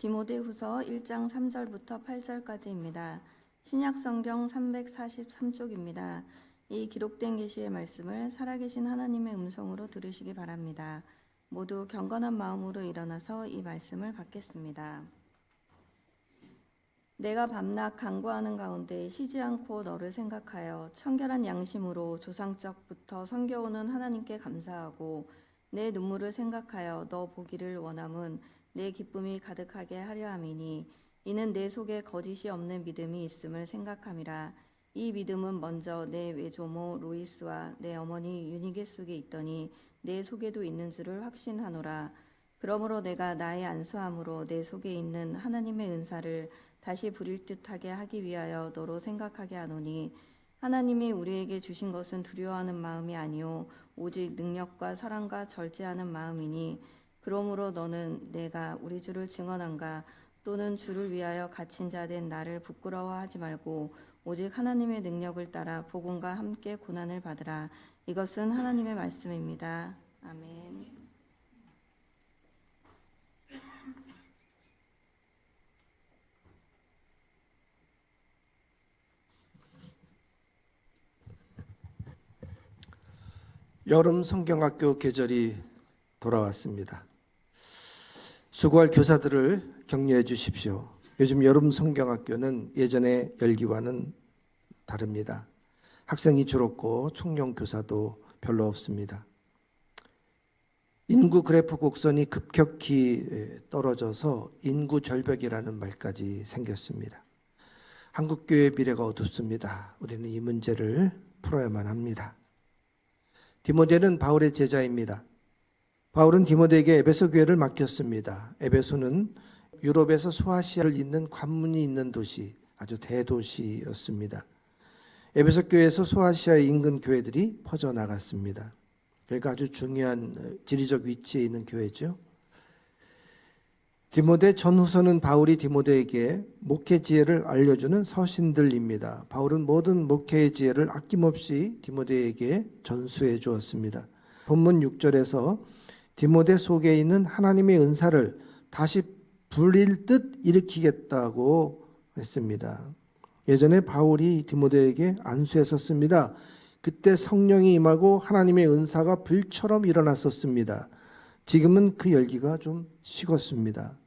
디모데후서 1장 3절부터 8절까지입니다. 신약성경 343쪽입니다. 이 기록된 계시의 말씀을 살아계신 하나님의 음성으로 들으시기 바랍니다. 모두 경건한 마음으로 일어나서 이 말씀을 받겠습니다. 내가 밤낮 간구하는 가운데 쉬지 않고 너를 생각하여 청결한 양심으로 조상적부터 섬겨오는 하나님께 감사하고 내 눈물을 생각하여 너 보기를 원함은 내 기쁨이 가득하게 하려 함이니 이는 내 속에 거짓이 없는 믿음이 있음을 생각함이라. 이 믿음은 먼저 내 외조모 로이스와 내 어머니 유니게 속에 있더니 내 속에도 있는 줄을 확신하노라. 그러므로 내가 나의 안수함으로 내 속에 있는 하나님의 은사를 다시 부릴 듯하게 하기 위하여 너로 생각하게 하노니 하나님이 우리에게 주신 것은 두려워하는 마음이 아니요 오직 능력과 사랑과 절제하는 마음이니 그러므로 너는 내가 우리 주를 증언한가 또는 주를 위하여 갇힌 자 된 나를 부끄러워하지 말고 오직 하나님의 능력을 따라 복음과 함께 고난을 받으라. 이것은 하나님의 말씀입니다. 아멘. 여름 성경학교 계절이 돌아왔습니다. 수고할 교사들을 격려해 주십시오. 요즘 여름 성경학교는 예전의 열기와는 다릅니다. 학생이 줄었고 총령 교사도 별로 없습니다. 인구 그래프 곡선이 급격히 떨어져서 인구 절벽이라는 말까지 생겼습니다. 한국교회의 미래가 어둡습니다. 우리는 이 문제를 풀어야만 합니다. 디모데는 바울의 제자입니다. 바울은 디모데에게 에베소 교회를 맡겼습니다. 에베소는 유럽에서 소아시아를 잇는 관문이 있는 도시, 아주 대도시였습니다. 에베소 교회에서 소아시아 인근 교회들이 퍼져나갔습니다. 그러니까 아주 중요한 지리적 위치에 있는 교회죠. 디모데 전후서는 바울이 디모데에게 목회 지혜를 알려주는 서신들입니다. 바울은 모든 목회의 지혜를 아낌없이 디모데에게 전수해 주었습니다. 본문 6절에서 디모데 속에 있는 하나님의 은사를 다시 불일 듯 일으키겠다고 했습니다. 예전에 바울이 디모데에게 안수했었습니다. 그때 성령이 임하고 하나님의 은사가 불처럼 일어났었습니다. 지금은 그 열기가 좀 식었습니다.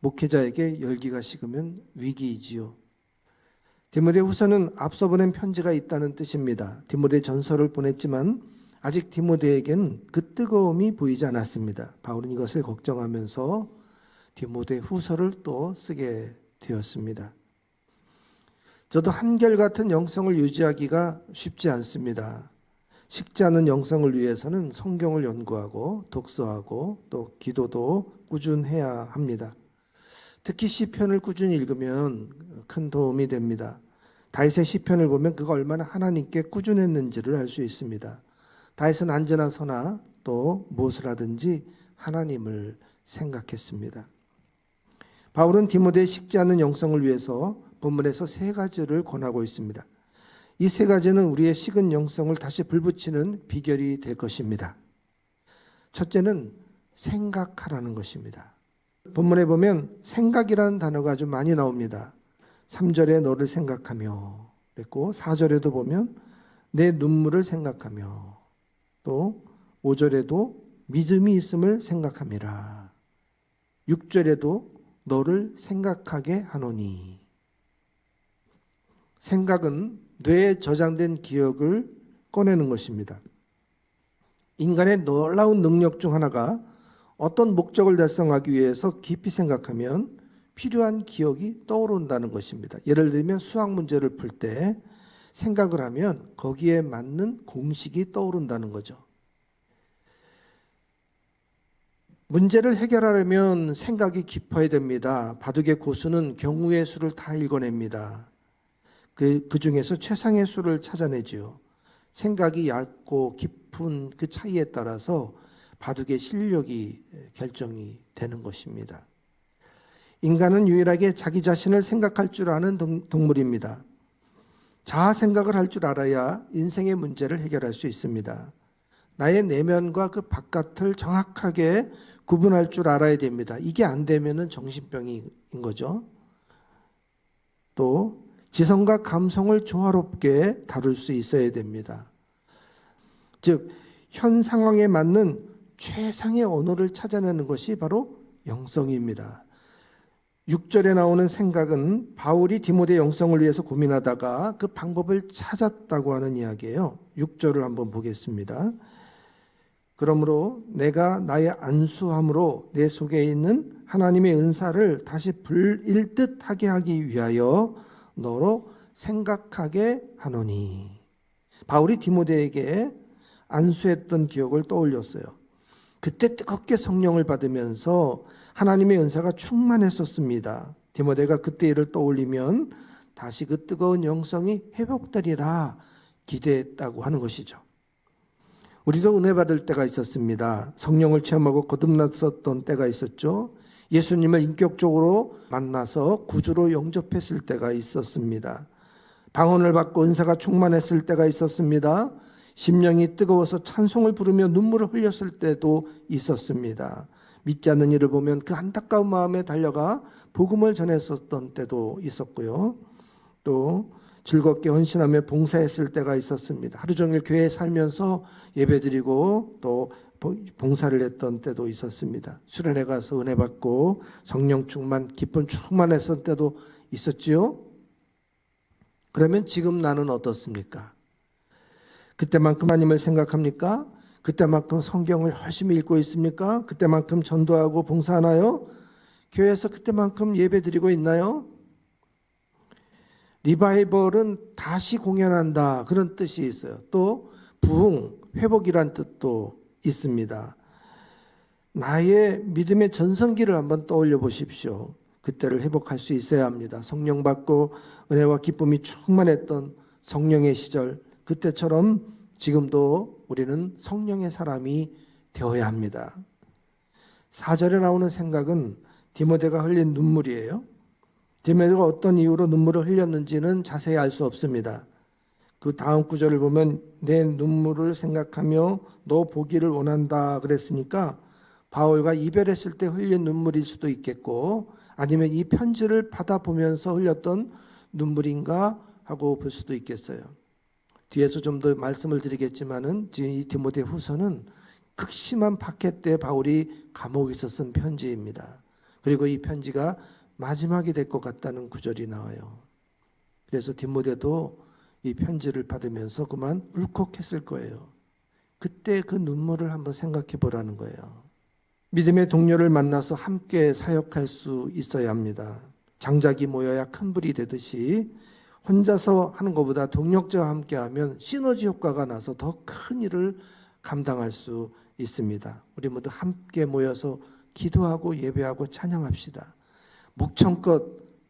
목회자에게 열기가 식으면 위기이지요. 디모데 후서는 앞서 보낸 편지가 있다는 뜻입니다. 디모데 전서를 보냈지만 아직 디모데에게는 그 뜨거움이 보이지 않았습니다. 바울은 이것을 걱정하면서 디모데 후서를 또 쓰게 되었습니다. 저도 한결같은 영성을 유지하기가 쉽지 않습니다. 식지 않은 영성을 위해서는 성경을 연구하고 독서하고 또 기도도 꾸준해야 합니다. 특히 시편을 꾸준히 읽으면 큰 도움이 됩니다. 다윗의 시편을 보면 그가 얼마나 하나님께 꾸준했는지를 알 수 있습니다. 다윗은 앉으나 서나 또 무엇을 하든지 하나님을 생각했습니다. 바울은 디모데의 식지 않은 영성을 위해서 본문에서 세 가지를 권하고 있습니다. 이 세 가지는 우리의 식은 영성을 다시 불붙이는 비결이 될 것입니다. 첫째는 생각하라는 것입니다. 본문에 보면 생각이라는 단어가 아주 많이 나옵니다. 3절에 너를 생각하며 그랬고 4절에도 보면 내 눈물을 생각하며 또 5절에도 믿음이 있음을 생각함이라. 6절에도 너를 생각하게 하노니. 생각은 뇌에 저장된 기억을 꺼내는 것입니다. 인간의 놀라운 능력 중 하나가 어떤 목적을 달성하기 위해서 깊이 생각하면 필요한 기억이 떠오른다는 것입니다. 예를 들면 수학 문제를 풀 때 생각을 하면 거기에 맞는 공식이 떠오른다는 거죠. 문제를 해결하려면 생각이 깊어야 됩니다. 바둑의 고수는 경우의 수를 다 읽어냅니다. 그 중에서 최상의 수를 찾아내지요. 생각이 얇고 깊은 그 차이에 따라서 바둑의 실력이 결정이 되는 것입니다. 인간은 유일하게 자기 자신을 생각할 줄 아는 동물입니다. 자아 생각을 할 줄 알아야 인생의 문제를 해결할 수 있습니다. 나의 내면과 그 바깥을 정확하게 구분할 줄 알아야 됩니다. 이게 안 되면은 정신병인 거죠. 또 지성과 감성을 조화롭게 다룰 수 있어야 됩니다. 즉, 현 상황에 맞는 최상의 언어를 찾아내는 것이 바로 영성입니다. 6절에 나오는 생각은 바울이 디모데 영성을 위해서 고민하다가 그 방법을 찾았다고 하는 이야기예요. 6절을 한번 보겠습니다. 그러므로 내가 나의 안수함으로 내 속에 있는 하나님의 은사를 다시 불일듯하게 하기 위하여 너로 생각하게 하노니. 바울이 디모데에게 안수했던 기억을 떠올렸어요. 그때 뜨겁게 성령을 받으면서 하나님의 은사가 충만했었습니다. 디모데가 그때 일을 떠올리면 다시 그 뜨거운 영성이 회복되리라 기대했다고 하는 것이죠. 우리도 은혜 받을 때가 있었습니다. 성령을 체험하고 거듭났었던 때가 있었죠. 예수님을 인격적으로 만나서 구주로 영접했을 때가 있었습니다. 방언을 받고 은사가 충만했을 때가 있었습니다. 심령이 뜨거워서 찬송을 부르며 눈물을 흘렸을 때도 있었습니다. 믿지 않는 일을 보면 그 안타까운 마음에 달려가 복음을 전했었던 때도 있었고요. 또 즐겁게 헌신하며 봉사했을 때가 있었습니다. 하루 종일 교회에 살면서 예배드리고 또 봉사를 했던 때도 있었습니다. 수련회 가서 은혜 받고 성령 충만, 기쁨 충만했을 때도 있었지요. 그러면 지금 나는 어떻습니까? 그때만큼 하나님을 생각합니까? 그때만큼 성경을 열심히 읽고 있습니까? 그때만큼 전도하고 봉사하나요? 교회에서 그때만큼 예배드리고 있나요? 리바이벌은 다시 공연한다, 그런 뜻이 있어요. 또 부흥, 회복이란 뜻도 있습니다. 나의 믿음의 전성기를 한번 떠올려 보십시오. 그때를 회복할 수 있어야 합니다. 성령 받고 은혜와 기쁨이 충만했던 성령의 시절, 그때처럼 지금도 우리는 성령의 사람이 되어야 합니다. 4절에 나오는 생각은 디모데가 흘린 눈물이에요. 디모데가 어떤 이유로 눈물을 흘렸는지는 자세히 알 수 없습니다. 그 다음 구절을 보면 내 눈물을 생각하며 너 보기를 원한다 그랬으니까 바울과 이별했을 때 흘린 눈물일 수도 있겠고, 아니면 이 편지를 받아보면서 흘렸던 눈물인가 하고 볼 수도 있겠어요. 뒤에서 좀 더 말씀을 드리겠지만은 지금 이 디모데 후서는 극심한 박해 때 바울이 감옥에서 쓴 편지입니다. 그리고 이 편지가 마지막이 될 것 같다는 구절이 나와요. 그래서 디모데도 이 편지를 받으면서 그만 울컥했을 거예요. 그때 그 눈물을 한번 생각해 보라는 거예요. 믿음의 동료를 만나서 함께 사역할 수 있어야 합니다. 장작이 모여야 큰 불이 되듯이 혼자서 하는 것보다 동력자와 함께하면 시너지 효과가 나서 더 큰 일을 감당할 수 있습니다. 우리 모두 함께 모여서 기도하고 예배하고 찬양합시다. 목청껏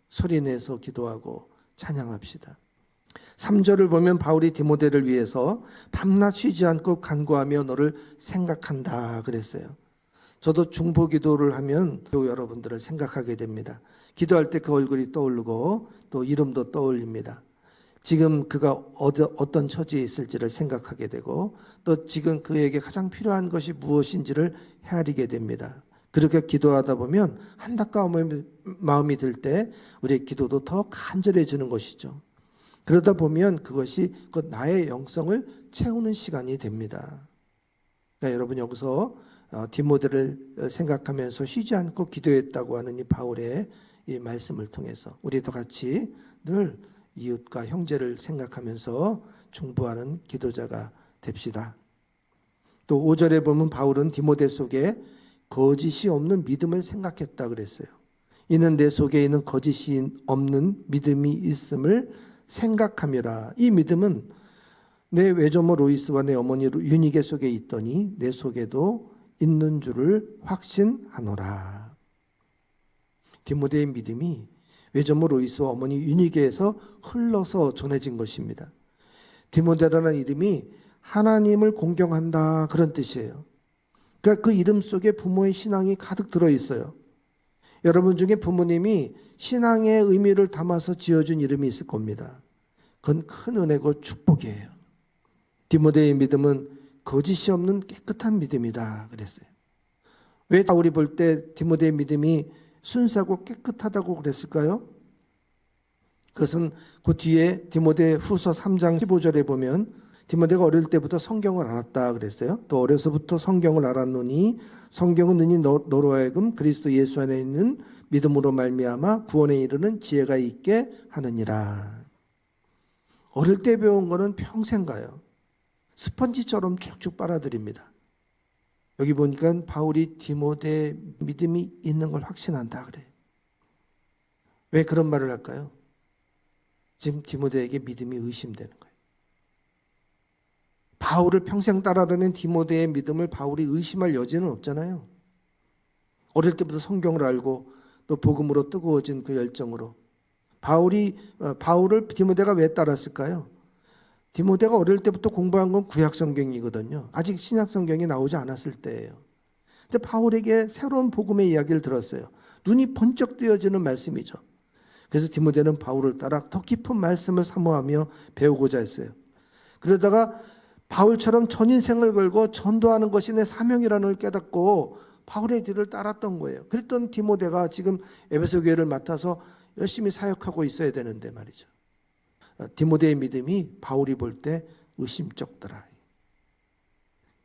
소리내서 기도하고 찬양합시다. 3절을 보면 바울이 디모데를 위해서 밤낮 쉬지 않고 간구하며 너를 생각한다 그랬어요. 저도 중보 기도를 하면 또 여러분들을 생각하게 됩니다. 기도할 때 그 얼굴이 떠오르고 또 이름도 떠올립니다. 지금 그가 어떤 처지에 있을지를 생각하게 되고 또 지금 그에게 가장 필요한 것이 무엇인지를 헤아리게 됩니다. 그렇게 기도하다 보면 안타까운 마음이 들 때 우리의 기도도 더 간절해지는 것이죠. 그러다 보면 그것이 그 나의 영성을 채우는 시간이 됩니다. 그러니까 여러분 여기서 디모데를 생각하면서 쉬지 않고 기도했다고 하는 이 바울의 이 말씀을 통해서 우리도 같이 늘 이웃과 형제를 생각하면서 중보하는 기도자가 됩시다. 또 5절에 보면 바울은 디모데 속에 거짓이 없는 믿음을 생각했다 그랬어요. 이는 내 속에 있는 거짓이 없는 믿음이 있음을 생각함이라. 이 믿음은 내 외조모 로이스와 내 어머니 유니게 속에 있더니 내 속에도 있는 줄을 확신하노라. 디모데의 믿음이 외조모 로이스와 어머니 유니게에서 흘러서 전해진 것입니다. 디모데라는 이름이 하나님을 공경한다 그런 뜻이에요. 그러니까 그 이름 속에 부모의 신앙이 가득 들어 있어요. 여러분 중에 부모님이 신앙의 의미를 담아서 지어준 이름이 있을 겁니다. 그건 큰 은혜고 축복이에요. 디모데의 믿음은 거짓이 없는 깨끗한 믿음이다 그랬어요. 왜 바울이 볼 때 디모데의 믿음이 순수하고 깨끗하다고 그랬을까요? 그것은 그 뒤에 디모데 후서 3장 15절에 보면 디모데가 어릴 때부터 성경을 알았다 그랬어요. 또 어려서부터 성경을 알았노니 성경은 너희 너로 하여금 그리스도 예수 안에 있는 믿음으로 말미암아 구원에 이르는 지혜가 있게 하느니라. 어릴 때 배운 거는 평생 가요. 스펀지처럼 쭉쭉 빨아들입니다. 여기 보니까 바울이 디모데의 믿음이 있는 걸 확신한다 그래요. 왜 그런 말을 할까요? 지금 디모데에게 믿음이 의심되는 거예요. 바울을 평생 따라다니는 디모데의 믿음을 바울이 의심할 여지는 없잖아요. 어릴 때부터 성경을 알고 또 복음으로 뜨거워진 그 열정으로 바울을 디모데가 왜 따랐을까요? 디모데가 어릴 때부터 공부한 건 구약 성경이거든요. 아직 신약 성경이 나오지 않았을 때예요. 근데 바울에게 새로운 복음의 이야기를 들었어요. 눈이 번쩍 뜨여지는 말씀이죠. 그래서 디모데는 바울을 따라 더 깊은 말씀을 사모하며 배우고자 했어요. 그러다가 바울처럼 전 인생을 걸고 전도하는 것이 내 사명이라는 걸 깨닫고 바울의 뒤를 따랐던 거예요. 그랬던 디모데가 지금 에베소 교회를 맡아서 열심히 사역하고 있어야 되는데 말이죠. 디모데의 믿음이 바울이 볼 때 의심쩍더라.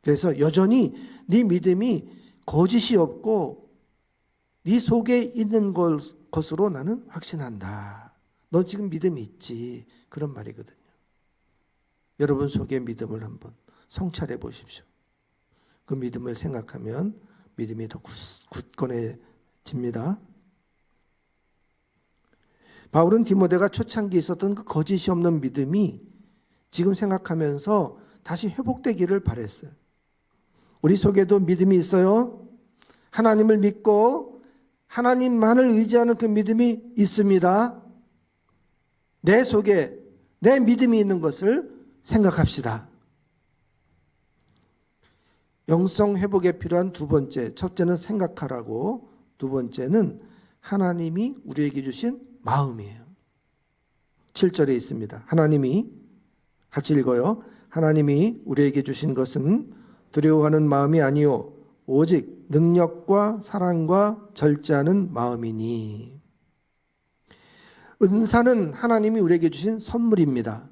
그래서 여전히 네 믿음이 거짓이 없고 네 속에 있는 것으로 나는 확신한다. 너 지금 믿음이 있지. 그런 말이거든요. 여러분 속에 믿음을 한번 성찰해 보십시오. 그 믿음을 생각하면 믿음이 더 굳건해집니다. 바울은 디모데가 초창기에 있었던 그 거짓이 없는 믿음이 지금 생각하면서 다시 회복되기를 바랬어요. 우리 속에도 믿음이 있어요. 하나님을 믿고 하나님만을 의지하는 그 믿음이 있습니다. 내 속에 내 믿음이 있는 것을 생각합시다. 영성 회복에 필요한 두 번째, 첫째는 생각하라고, 두 번째는 하나님이 우리에게 주신 마음이에요. 7절에 있습니다. 하나님이, 같이 읽어요. 하나님이 우리에게 주신 것은 두려워하는 마음이 아니요 오직 능력과 사랑과 절제하는 마음이니. 은사는 하나님이 우리에게 주신 선물입니다.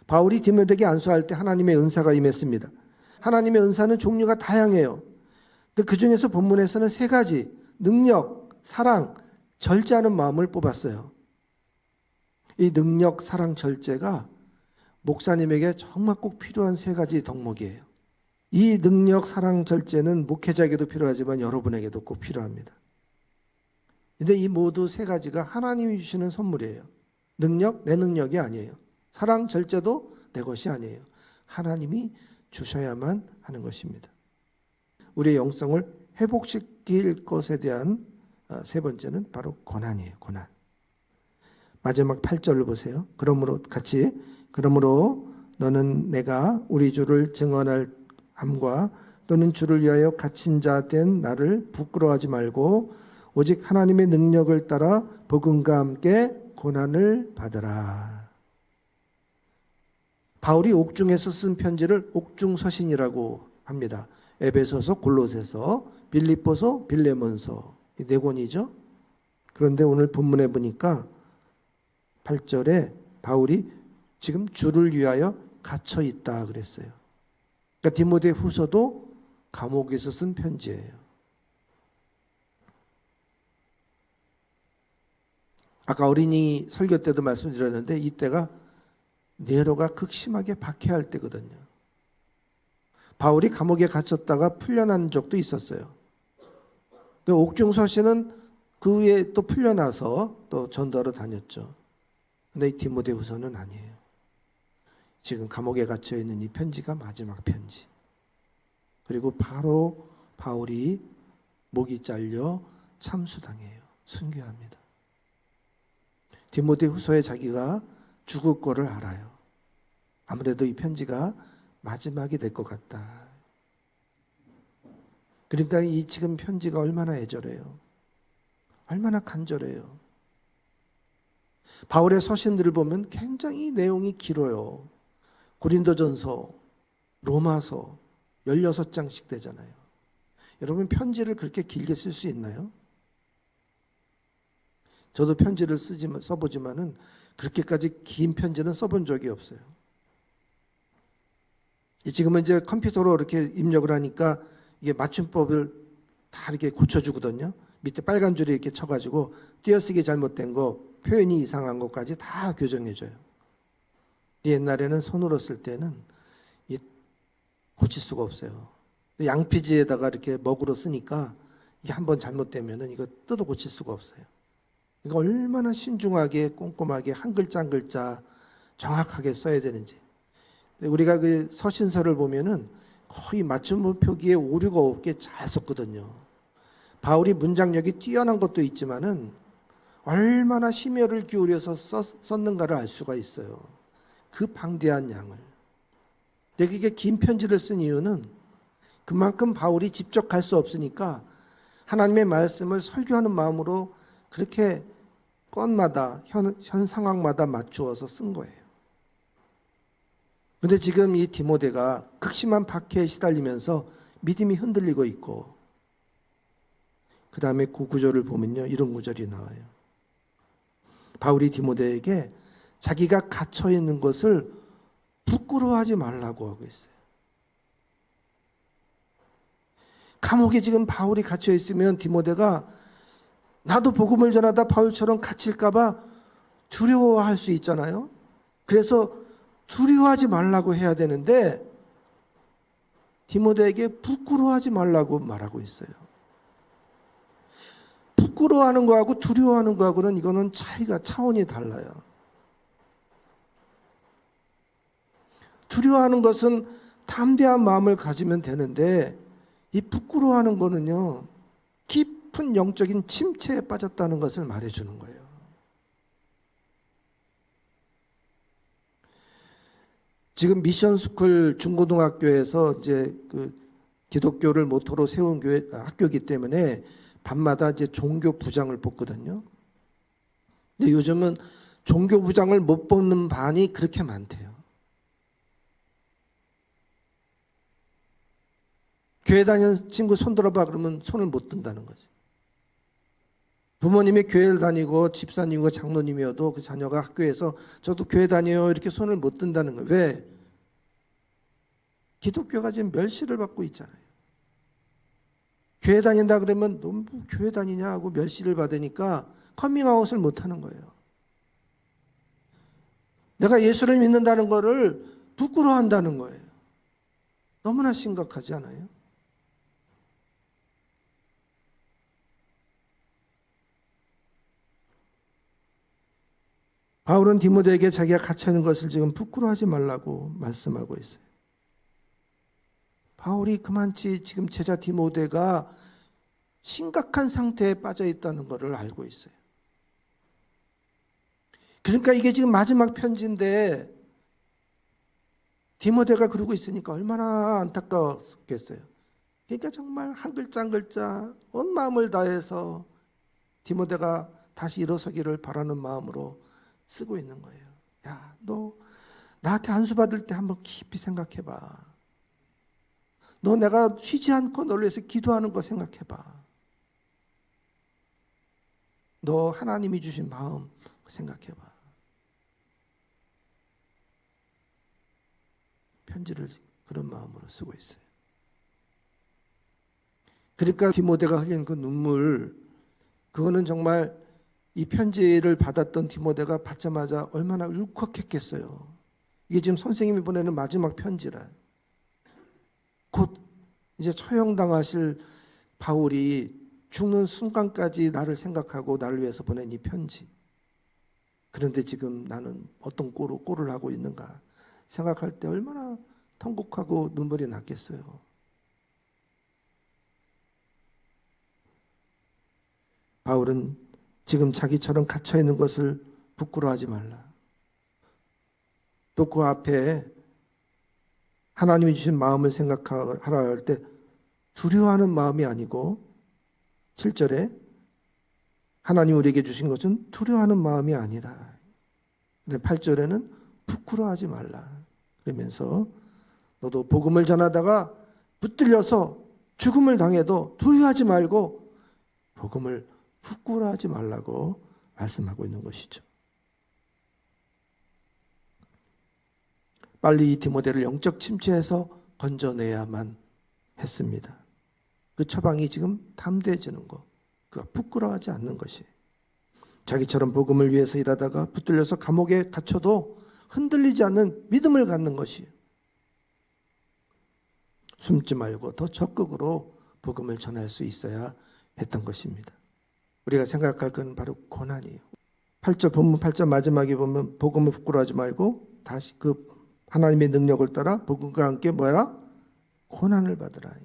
바울이 디모데에게 안수할 때 하나님의 은사가 임했습니다. 하나님의 은사는 종류가 다양해요. 근데 그 중에서 본문에서는 세 가지, 능력, 사랑, 절제하는 마음을 뽑았어요. 이 능력, 사랑, 절제가 목사님에게 정말 꼭 필요한 세 가지 덕목이에요. 이 능력, 사랑, 절제는 목회자에게도 필요하지만 여러분에게도 꼭 필요합니다. 근데 이 모두 세 가지가 하나님이 주시는 선물이에요. 능력, 내 능력이 아니에요. 사랑, 절제도 내 것이 아니에요. 하나님이 주셔야만 하는 것입니다. 우리의 영성을 회복시킬 것에 대한 세 번째는 바로 고난이에요. 고난. 마지막 8절을 보세요. 그러므로 너는 내가 우리 주를 증언할 함과 또는 주를 위하여 갇힌 자 된 나를 부끄러워하지 말고 오직 하나님의 능력을 따라 복음과 함께 고난을 받으라. 바울이 옥중에서 쓴 편지를 옥중서신이라고 합니다. 에베소서, 골로새서, 빌립보서, 빌레몬서, 이 네 권이죠. 그런데 오늘 본문에 보니까 8절에 바울이 지금 주를 위하여 갇혀 있다 그랬어요. 그러니까 디모데 후서도 감옥에서 쓴 편지예요. 아까 어린이 설교 때도 말씀드렸는데 이때가 네로가 극심하게 박해할 때거든요. 바울이 감옥에 갇혔다가 풀려난 적도 있었어요. 옥중서신은 그 후에 또 풀려나서 또 전도하러 다녔죠. 근데 이 디모데후서는 아니에요. 지금 감옥에 갇혀 있는 이 편지가 마지막 편지. 그리고 바로 바울이 목이 잘려 참수당해요. 순교합니다. 디모데후서에 자기가 죽을 거를 알아요. 아무래도 이 편지가 마지막이 될 것 같다. 그러니까 이 지금 편지가 얼마나 애절해요. 얼마나 간절해요. 바울의 서신들을 보면 굉장히 내용이 길어요. 고린도전서, 로마서 16장씩 되잖아요. 여러분 편지를 그렇게 길게 쓸 수 있나요? 저도 편지를 써보지만은 그렇게까지 긴 편지는 써본 적이 없어요. 지금은 이제 컴퓨터로 이렇게 입력을 하니까 이게 맞춤법을 다 이렇게 고쳐주거든요. 밑에 빨간 줄이 이렇게 쳐가지고 띄어쓰기 잘못된 거, 표현이 이상한 것까지 다 교정해줘요. 옛날에는 손으로 쓸 때는 고칠 수가 없어요. 양피지에다가 이렇게 먹으로 쓰니까 이게 한번 잘못되면은 이거 뜯어 고칠 수가 없어요. 그러니까 얼마나 신중하게 꼼꼼하게 한 글자 한 글자 정확하게 써야 되는지. 우리가 그 서신서를 보면은 거의 맞춤법 표기에 오류가 없게 잘 썼거든요. 바울이 문장력이 뛰어난 것도 있지만은 얼마나 심혈을 기울여서 썼는가를 알 수가 있어요. 그 방대한 양을. 이게 긴 편지를 쓴 이유는 그만큼 바울이 직접 갈 수 없으니까 하나님의 말씀을 설교하는 마음으로 그렇게 건마다 현 상황마다 맞추어서 쓴 거예요. 근데 지금 이 디모데가 극심한 박해에 시달리면서 믿음이 흔들리고 있고, 그 다음에 그 구절을 보면요, 이런 구절이 나와요. 바울이 디모데에게 자기가 갇혀 있는 것을 부끄러워하지 말라고 하고 있어요. 감옥에 지금 바울이 갇혀 있으면 디모데가 나도 복음을 전하다 바울처럼 갇힐까봐 두려워할 수 있잖아요. 그래서 두려워하지 말라고 해야 되는데 디모데에게 부끄러워하지 말라고 말하고 있어요. 부끄러워하는 거하고 두려워하는 거하고는 이거는 차원이 달라요. 두려워하는 것은 담대한 마음을 가지면 되는데 이 부끄러워하는 거는요, 깊은 영적인 침체에 빠졌다는 것을 말해주는 거예요. 지금 미션스쿨 중고등학교에서 이제 그 기독교를 모토로 세운 학교이기 때문에 밤마다 이제 종교부장을 뽑거든요. 근데 요즘은 종교부장을 못 뽑는 반이 그렇게 많대요. 교회 다니는 친구 손 들어봐 그러면 손을 못 든다는 거지. 부모님이 교회를 다니고 집사님과 장로님이어도 그 자녀가 학교에서 저도 교회 다녀요 이렇게 손을 못 든다는 거예요. 왜? 기독교가 지금 멸시를 받고 있잖아요. 교회 다닌다 그러면 너무 교회 다니냐 하고 멸시를 받으니까 커밍아웃을 못 하는 거예요. 내가 예수를 믿는다는 거를 부끄러워한다는 거예요. 너무나 심각하지 않아요? 바울은 디모데에게 자기가 갇혀 있는 것을 지금 부끄러워하지 말라고 말씀하고 있어요. 바울이 그만치 지금 제자 디모데가 심각한 상태에 빠져 있다는 것을 알고 있어요. 그러니까 이게 지금 마지막 편지인데 디모데가 그러고 있으니까 얼마나 안타까웠겠어요. 그러니까 정말 한 글자 한 글자 온 마음을 다해서 디모데가 다시 일어서기를 바라는 마음으로 쓰고 있는 거예요. 야, 너 나한테 안수 받을 때 한번 깊이 생각해봐. 너 내가 쉬지 않고 너를 위해서 기도하는 거 생각해봐. 너 하나님이 주신 마음 생각해봐. 편지를 그런 마음으로 쓰고 있어요. 그러니까 디모데가 흘린 그 눈물, 그거는 정말 이 편지를 받았던 디모데가 받자마자 얼마나 울컥했겠어요. 이게 지금 선생님이 보내는 마지막 편지라. 곧 이제 처형당하실 바울이 죽는 순간까지 나를 생각하고 나를 위해서 보낸 이 편지. 그런데 지금 나는 어떤 꼴을 하고 있는가 생각할 때 얼마나 통곡하고 눈물이 났겠어요. 바울은 지금 자기처럼 갇혀있는 것을 부끄러워하지 말라. 또 그 앞에 하나님이 주신 마음을 생각하라 할 때 두려워하는 마음이 아니고 7절에 하나님 우리에게 주신 것은 두려워하는 마음이 아니라, 근데 8절에는 부끄러워하지 말라 그러면서 너도 복음을 전하다가 붙들려서 죽음을 당해도 두려워하지 말고 복음을 부끄러워하지 말라고 말씀하고 있는 것이죠. 빨리 이 디모데를 영적 침체에서 건져내야만 했습니다. 그 처방이 지금 담대해지는 것, 그가 부끄러워하지 않는 것이, 자기처럼 복음을 위해서 일하다가 붙들려서 감옥에 갇혀도 흔들리지 않는 믿음을 갖는 것이, 숨지 말고 더 적극으로 복음을 전할 수 있어야 했던 것입니다. 우리가 생각할 건 바로 고난이에요. 8절 본문 8절 마지막에 보면 복음을 부끄러워하지 말고 다시 그 하나님의 능력을 따라 복음과 함께 뭐라? 고난을 받으라.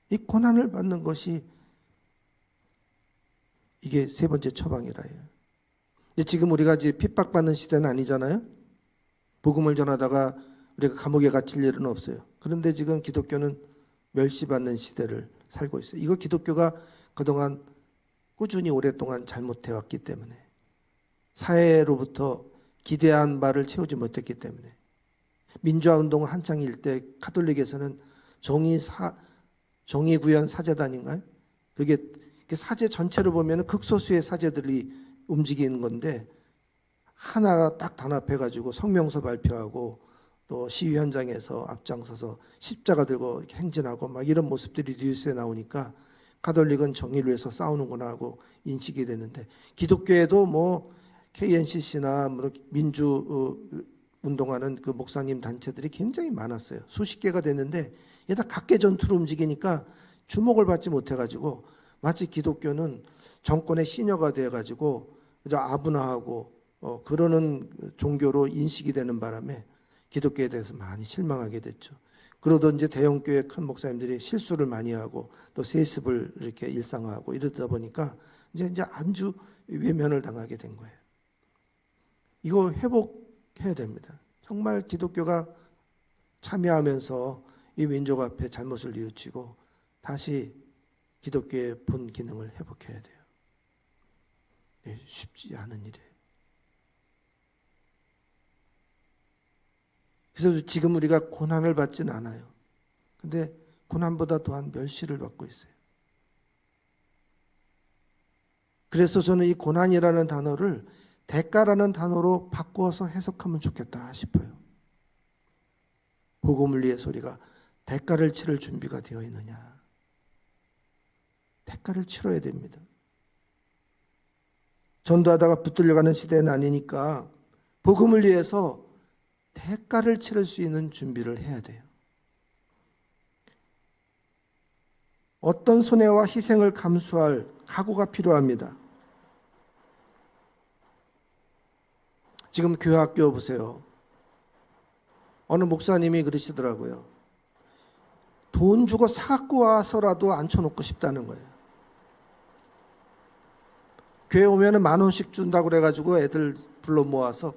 이 고난을 받는 것이 이게 세 번째 처방이라. 지금 우리가 이제 핍박받는 시대는 아니잖아요. 복음을 전하다가 우리가 감옥에 갇힐 일은 없어요. 그런데 지금 기독교는 멸시받는 시대를 살고 있어요. 이거 기독교가 그동안 꾸준히 오랫동안 잘못해왔기 때문에, 사회로부터 기대한 바를 채우지 못했기 때문에, 민주화운동 한창일 때 가톨릭에서는 정의구현 사제단인가요? 그게 사제 전체를 보면 극소수의 사제들이 움직이는 건데, 하나가 딱 단합해가지고 성명서 발표하고 또 시위 현장에서 앞장서서 십자가 들고 이렇게 행진하고 막 이런 모습들이 뉴스에 나오니까 가톨릭은 정의를 위해서 싸우는구나 하고 인식이 됐는데, 기독교에도 뭐 KNCC나 뭐 민주 운동하는 그 목사님 단체들이 굉장히 많았어요. 수십 개가 됐는데 이게 다 각계 전투로 움직이니까 주목을 받지 못해가지고 마치 기독교는 정권의 시녀가 되어가지고 아분화하고 그러는 종교로 인식이 되는 바람에 기독교에 대해서 많이 실망하게 됐죠. 그러던 이제 대형교회 큰 목사님들이 실수를 많이 하고 또 세습을 이렇게 일상화하고 이러다 보니까 이제 안주 외면을 당하게 된 거예요. 이거 회복해야 됩니다. 정말 기독교가 참여하면서 이 민족 앞에 잘못을 뉘우치고 다시 기독교의 본 기능을 회복해야 돼요. 네, 쉽지 않은 일이에요. 그래서 지금 우리가 고난을 받지는 않아요. 근데 고난보다 더한 멸시를 받고 있어요. 그래서 저는 이 고난이라는 단어를 대가라는 단어로 바꾸어서 해석하면 좋겠다 싶어요. 복음을 위해서 우리가 대가를 치를 준비가 되어 있느냐. 대가를 치러야 됩니다. 전도하다가 붙들려가는 시대는 아니니까 복음을 위해서 대가를 치를 수 있는 준비를 해야 돼요. 어떤 손해와 희생을 감수할 각오가 필요합니다. 지금 교회 학교 보세요. 어느 목사님이 그러시더라고요. 돈 주고 사갖고 와서라도 앉혀놓고 싶다는 거예요. 교회 오면은 10,000원씩 준다고 그래가지고 애들 불러 모아서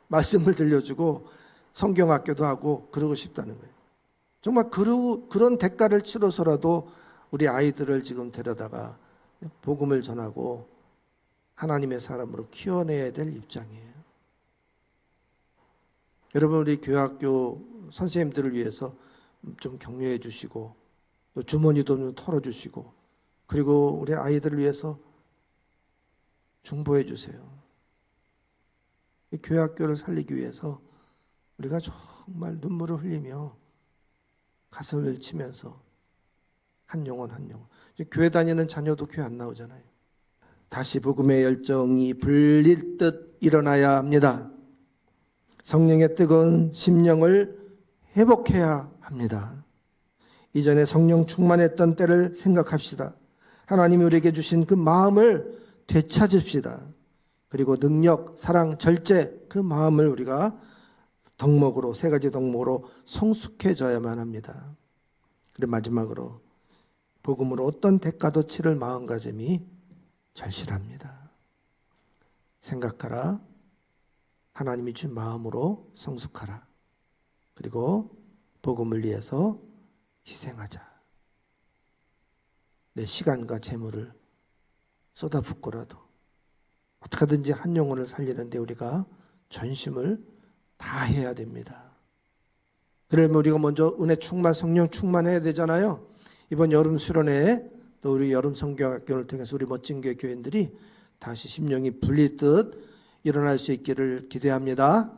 말씀을 들려주고 성경학교도 하고 그러고 싶다는 거예요. 정말 그런 대가를 치러서라도 우리 아이들을 지금 데려다가 복음을 전하고 하나님의 사람으로 키워내야 될 입장이에요. 여러분, 우리 교회학교 선생님들을 위해서 좀 격려해 주시고 또 주머니도 좀 털어주시고 그리고 우리 아이들을 위해서 중보해 주세요. 이 교회학교를 살리기 위해서 우리가 정말 눈물을 흘리며 가슴을 치면서 한 영혼 한 영혼. 교회 다니는 자녀도 교회 안 나오잖아요. 다시 복음의 열정이 불릴 듯 일어나야 합니다. 성령의 뜨거운 심령을 회복해야 합니다. 이전에 성령 충만했던 때를 생각합시다. 하나님이 우리에게 주신 그 마음을 되찾읍시다. 그리고 능력, 사랑, 절제 그 마음을 우리가 덕목으로, 세 가지 덕목으로 성숙해져야만 합니다. 그리고 마지막으로 복음으로 어떤 대가도 치를 마음가짐이 절실합니다. 생각하라. 하나님이 준 마음으로 성숙하라. 그리고 복음을 위해서 희생하자. 내 시간과 재물을 쏟아붓고라도 어떻게든지 한 영혼을 살리는데 우리가 전심을 다해야 됩니다. 그러면 우리가 먼저 은혜 충만, 성령 충만해야 되잖아요. 이번 여름 수련회 또 우리 여름 성경학교를 통해서 우리 멋진 교회 교인들이 다시 심령이 불릴 듯 일어날 수 있기를 기대합니다.